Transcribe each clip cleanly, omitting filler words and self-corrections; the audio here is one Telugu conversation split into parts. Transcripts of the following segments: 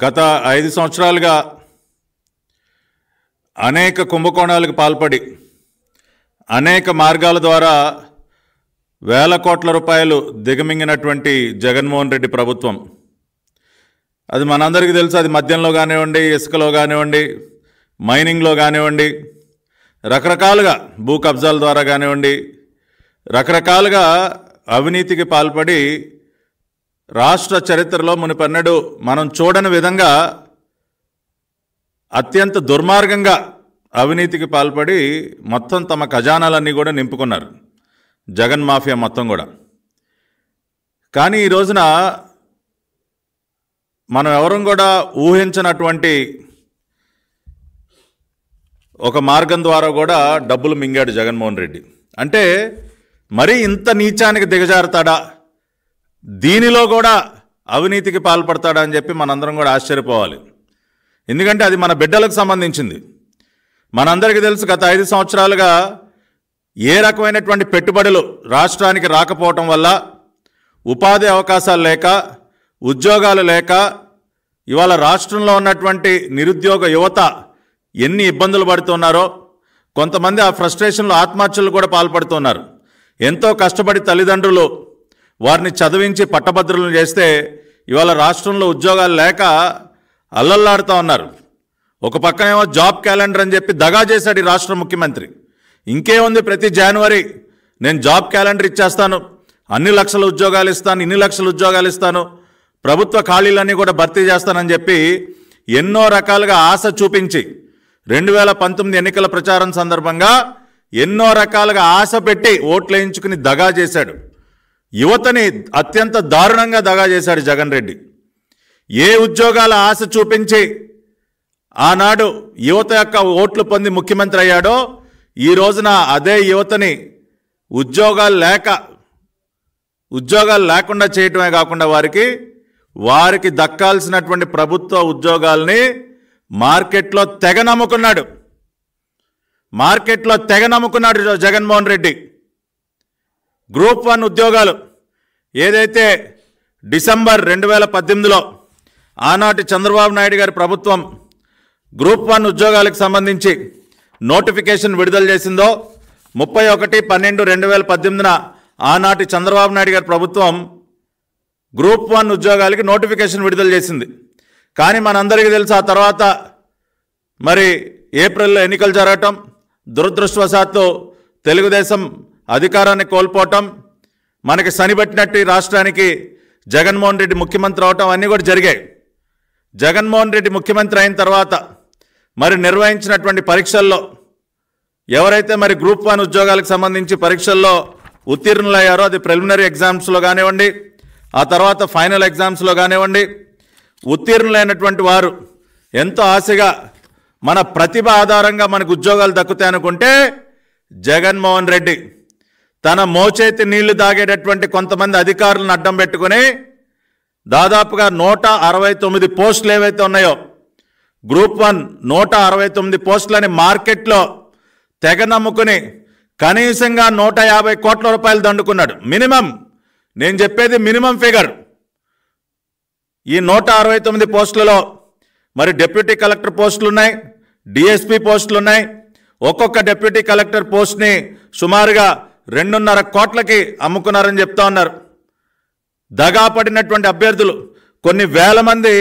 గత 5 సంవత్సరాలుగా అనేక కుంభకోణాలకు పాల్పడి అనేక మార్గాల ద్వారా వేల కోట్ల రూపాయలు దిగమింగినటువంటి జగన్మోహన్ రెడ్డి ప్రభుత్వం, అది మనందరికీ తెలుసు. అది మద్యంలో కానివ్వండి, ఇసుకలో కానివ్వండి, మైనింగ్లో కానివ్వండి, రకరకాలుగా భూ కబ్జాల ద్వారా కానివ్వండి, రకరకాలుగా అవినీతికి పాల్పడి రాష్ట్ర చరిత్రలో మునుపెన్నడూ మనం చూడని విధంగా అత్యంత దుర్మార్గంగా అవినీతికి పాల్పడి మొత్తం తమ ఖజానాలన్నీ కూడా నింపుకున్నారు జగన్ మాఫియా మొత్తం కూడా. కానీ ఈ రోజున మనం ఎవరం కూడా ఊహించినటువంటి ఒక మార్గం ద్వారా కూడా డబ్బులు మింగాడు జగన్మోహన్ రెడ్డి. అంటే మరీ ఇంత నీచానికి దిగజారుతాడా, దీనిలో కూడా అవినీతికి పాల్పడతాడా అని చెప్పి మనందరం కూడా ఆశ్చర్యపోవాలి. ఎందుకంటే అది మన బిడ్డలకు సంబంధించింది. మనందరికీ తెలుసు, గత 5 సంవత్సరాలుగా ఏ రకమైనటువంటి పెట్టుబడులు రాష్ట్రానికి రాకపోవటం వల్ల, ఉపాధి అవకాశాలు లేక, ఉద్యోగాలు లేక ఇవాళ రాష్ట్రంలో ఉన్నటువంటి నిరుద్యోగ యువత ఎన్ని ఇబ్బందులు పడుతున్నారో, కొంతమంది ఆ ఫ్రస్ట్రేషన్లో ఆత్మహత్యలు కూడా పాల్పడుతున్నారు. ఎంతో కష్టపడి తల్లిదండ్రులు వారిని చదివించి పట్టభద్రులను చేస్తే ఇవాళ రాష్ట్రంలో ఉద్యోగాలు లేక అల్లల్లాడుతూ ఉన్నారు. ఒక పక్కనేమో జాబ్ క్యాలెండర్ అని చెప్పి దగా చేశాడు ఈ రాష్ట్ర ముఖ్యమంత్రి. ఇంకేముంది, ప్రతి జనవరి నేను జాబ్ క్యాలెండర్ ఇచ్చేస్తాను, అన్ని లక్షల ఉద్యోగాలు ఇస్తాను, ఇన్ని లక్షల ఉద్యోగాలు ఇస్తాను, ప్రభుత్వ ఖాళీలన్నీ కూడా భర్తీ చేస్తానని చెప్పి ఎన్నో రకాలుగా ఆశ చూపించి 2019 ఎన్నికల ప్రచారం సందర్భంగా ఎన్నో రకాలుగా ఆశ పెట్టి ఓట్లు వేయించుకుని దగా చేశాడు. యువతని అత్యంత దారుణంగా దగా చేశాడు జగన్ రెడ్డి. ఏ ఉద్యోగాల ఆశ చూపించి ఆనాడు యువత యొక్క ఓట్లు పొంది ముఖ్యమంత్రి అయ్యాడో, ఈ రోజున అదే యువతని ఉద్యోగాలు లేకుండా చేయటమే కాకుండా వారికి దక్కాల్సినటువంటి ప్రభుత్వ ఉద్యోగాల్ని మార్కెట్లో తెగ నమ్ముకున్నాడు జగన్మోహన్ రెడ్డి. గ్రూప్ 1 ఉద్యోగాలు ఏదైతే డిసెంబర్ 2018లో ఆనాటి చంద్రబాబు నాయుడు గారి ప్రభుత్వం గ్రూప్ 1 ఉద్యోగాలకు సంబంధించి నోటిఫికేషన్ విడుదల చేసిందో, 31/12/2018 ఆనాటి చంద్రబాబు నాయుడు గారి ప్రభుత్వం గ్రూప్ 1 ఉద్యోగాలకి నోటిఫికేషన్ విడుదల చేసింది. కానీ మనందరికీ తెలుసు, ఆ తర్వాత మరి ఏప్రిల్లో ఎన్నికలు జరగటం, దురదృష్టవశాత్తు తెలుగుదేశం అధికారాన్ని కోల్పోవటం, మనకి శనిబట్టినట్టు ఈ రాష్ట్రానికి జగన్మోహన్ రెడ్డి ముఖ్యమంత్రి అవటం అన్నీ కూడా జరిగాయి. జగన్మోహన్ రెడ్డి ముఖ్యమంత్రి అయిన తర్వాత మరి నిర్వహించినటువంటి పరీక్షల్లో ఎవరైతే మరి గ్రూప్ 1 ఉద్యోగాలకు సంబంధించి పరీక్షల్లో ఉత్తీర్ణులయ్యారో, అది ప్రిలిమినరీ ఎగ్జామ్స్లో కానివ్వండి, ఆ తర్వాత ఫైనల్ ఎగ్జామ్స్లో కానివ్వండి, ఉత్తీర్ణులైనటువంటి వారు ఎంతో ఆశగా మన ప్రతిభ ఆధారంగా మనకు ఉద్యోగాలు దక్కుతాయనుకుంటే, జగన్మోహన్ రెడ్డి తన మోచేతి నీళ్లు తాగేటటువంటి కొంతమంది అధికారులను అడ్డం పెట్టుకుని దాదాపుగా 169 పోస్టులు ఏవైతే ఉన్నాయో, గ్రూప్ 1 169 పోస్టులని మార్కెట్లో తెగ నమ్ముకుని కనీసంగా 150 కోట్ల రూపాయలు దండుకున్నాడు. మినిమం, నేను చెప్పేది మినిమం ఫిగర్. ఈ 169 పోస్టులలో మరి డిప్యూటీ కలెక్టర్ పోస్టులు ఉన్నాయి, డిఎస్పీ పోస్టులు ఉన్నాయి. ఒక్కొక్క డిప్యూటీ కలెక్టర్ పోస్ట్ని సుమారుగా 2.5 కోట్లకి అమ్ముకున్నారని చెప్తా ఉన్నారు. దగా పడినటువంటి అభ్యర్థులు కొన్ని వేల మంది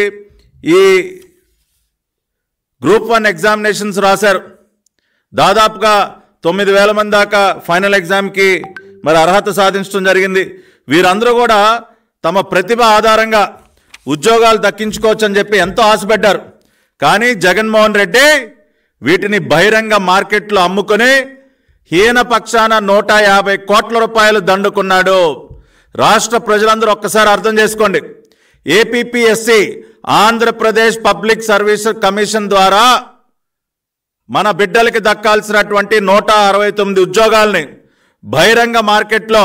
ఈ గ్రూప్ 1 ఎగ్జామినేషన్స్ రాశారు. దాదాపుగా 9,000 మంది దాకా ఫైనల్ ఎగ్జామ్కి మరి అర్హత సాధించడం జరిగింది. వీరందరూ కూడా తమ ప్రతిభ ఆధారంగా ఉద్యోగాలు దక్కించుకోవచ్చు అని చెప్పి ఎంతో ఆశపడ్డారు. కానీ జగన్మోహన్ రెడ్డి వీటిని బహిరంగ మార్కెట్లో అమ్ముకొని హీన పక్షాన 150 కోట్ల రూపాయలు దండుకున్నాడు. రాష్ట్ర ప్రజలందరూ ఒక్కసారి అర్థం చేసుకోండి. APPSC Andhra Pradesh public service commission ద్వారా మన బిడ్డలకి దక్కాల్సినటువంటి 169 ఉద్యోగాల్ని బహిరంగ మార్కెట్లో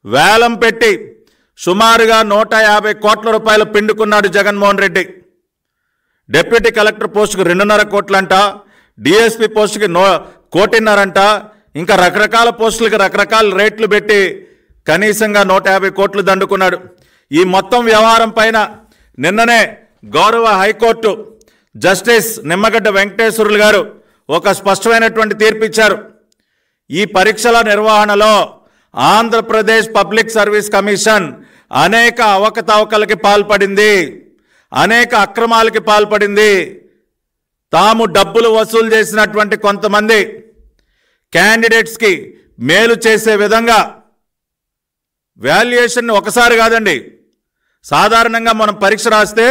వేలం పెట్టి సుమారుగా 150 కోట్ల రూపాయలు పిండుకున్నాడు జగన్మోహన్ రెడ్డి. డిప్యూటీ కలెక్టర్ పోస్టుకు 2.5 కోట్లంట, డిఎస్పీ పోస్టుకి 1.5 కోట్లంట, ఇంకా రకరకాల పోస్టులకి రకరకాల రేట్లు పెట్టి కనీసంగా 150 కోట్లు దండుకున్నాడు. ఈ మొత్తం వ్యవహారం పైన నిన్ననే గౌరవ హైకోర్టు జస్టిస్ నిమ్మగడ్డ వెంకటేశ్వర్లు గారు ఒక స్పష్టమైనటువంటి తీర్పు ఇచ్చారు. ఈ పరీక్షల నిర్వహణలో ఆంధ్రప్రదేశ్ పబ్లిక్ సర్వీస్ కమిషన్ అనేక అవకతవకలకి పాల్పడింది, అనేక అక్రమాలకి పాల్పడింది. తాము డబ్బులు వసూలు చేసినటువంటి కొంతమంది క్యాండిడేట్స్కి మేలు చేసే విధంగా వాల్యుయేషన్ ఒకసారి కాదండి, సాధారణంగా మనం పరీక్ష రాస్తే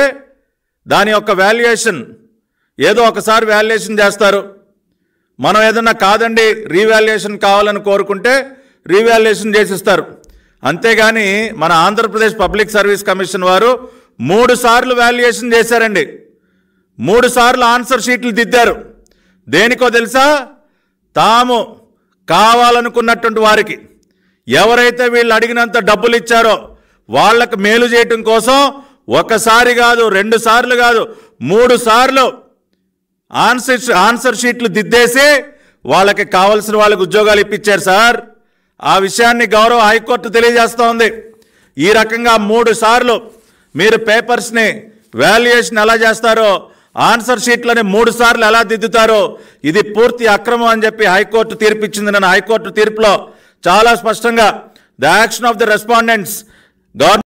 దాని యొక్క వాల్యుయేషన్ ఏదో ఒకసారి వాల్యుయేషన్ చేస్తారు. మనం ఏదన్నా కాదండి రీవాల్యుయేషన్ కావాలని కోరుకుంటే రీవాల్యుయేషన్ చేసిస్తారు. అంతేగాని మన ఆంధ్రప్రదేశ్ పబ్లిక్ సర్వీస్ కమిషన్ వారు 3 సార్లు వాల్యుయేషన్ చేశారండి. 3 సార్లు ఆన్సర్ షీట్లు దిద్దారు. దేనికో తెలుసా? తాము కావాలనుకున్నటువంటి వారికి ఎవరైతే వీళ్ళు అడిగినంత డబ్బులు ఇచ్చారో వాళ్ళకు మేలు చేయటం కోసం ఒకసారి కాదు, 2 సార్లు కాదు, 3 సార్లు ఆన్సర్ షీట్లు దిద్దేసి వాళ్ళకి కావాల్సిన వాళ్ళకి ఉద్యోగాలు ఇప్పించారు సార్. ఆ విషయాన్ని గౌరవ హైకోర్టు తెలియజేస్తూ ఉంది. ఈ రకంగా 3 సార్లు మీరు పేపర్స్ని వాల్యుయేషన్ ఎలా చేస్తారో, ఆన్సర్ షీట్లని 3 సార్లు ఎలా దిద్దుతారో ఇది పూర్తి అక్రమం అని చెప్పి హైకోర్టు తీర్పిచ్చింది. నేను హైకోర్టు తీర్పులో చాలా స్పష్టంగా the action of the respondents government